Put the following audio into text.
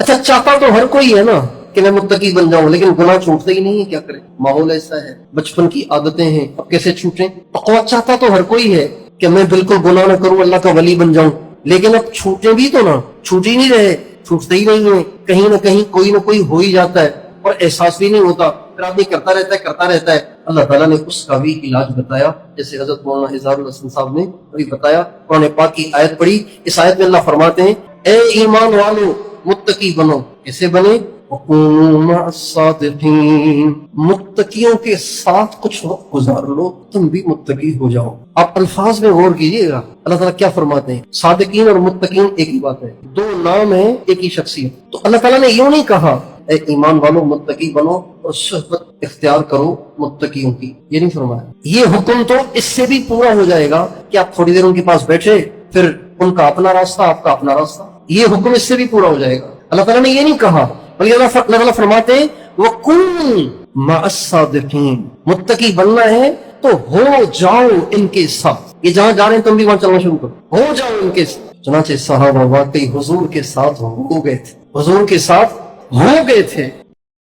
اچھا چاہتا تو ہر کوئی ہے نا کہ میں متقی بن جاؤں، لیکن گناہ چھوٹتے ہی نہیں ہے، کیا کرے، ماحول ایسا ہے، بچپن کی عادتیں ہیں، اب کیسے چھوٹیں؟ تقویٰ چاہتا تو ہر کوئی ہے کہ میں بالکل گناہ نہ کروں، اللہ کا ولی بن جاؤں، لیکن اب چھوٹیں بھی تو نا، چھوٹ ہی نہیں رہے، چھوٹتے ہی نہیں ہیں، کہیں نہ کہیں کوئی نہ کوئی ہو ہی جاتا ہے اور احساس بھی نہیں ہوتا، پھر آدمی کرتا رہتا ہے۔ اللہ تعالیٰ نے اس کا بھی علاج بتایا، جیسے حضرت مولانا اظہار الحسن صاحب نے ابھی بتایا، قرآن پاک کی آیت پڑھی، اس آیت میں اللہ فرماتے ہیں اے ایمان والو متقی بنو، کیسے بنے؟ وَكُونُوا مَعَ الصَّادِقِينَ، متقیوں کے ساتھ کچھ وقت گزار لو، تم بھی متقی ہو جاؤ۔ آپ الفاظ میں غور کیجئے گا، اللہ تعالیٰ کیا فرماتے ہیں؟ صادقین اور متقین ایک ہی بات ہے، دو نام ہیں ایک ہی شخصیت۔ تو اللہ تعالیٰ نے یوں نہیں کہا اے ایمان والو متقی بنو اور صحبت اختیار کرو متقیوں کی، یہ نہیں فرمایا۔ یہ حکم تو اس سے بھی پورا ہو جائے گا کہ آپ تھوڑی دیر ان کے پاس بیٹھے، پھر ان کا اپنا راستہ، آپ کا اپنا راستہ، یہ حکم اس سے بھی پورا ہو جائے گا۔ اللہ تعالیٰ نے یہ نہیں کہا، بلکہ اللہ تعالیٰ فرماتے ہیں وَكُونُوا مَعَ الصَّادِقِينَ، متقی بننا ہے تو ہو جاؤ ان کے ساتھ، یہ جہاں جا رہے ہیں تم بھی وہاں چلنا شروع کرو، ہو جاؤ ان کے ساتھ۔ چنانچہ صحابہ واقعی حضور کے ساتھ ہو گئے تھے، حضور کے ساتھ ہو گئے تھے،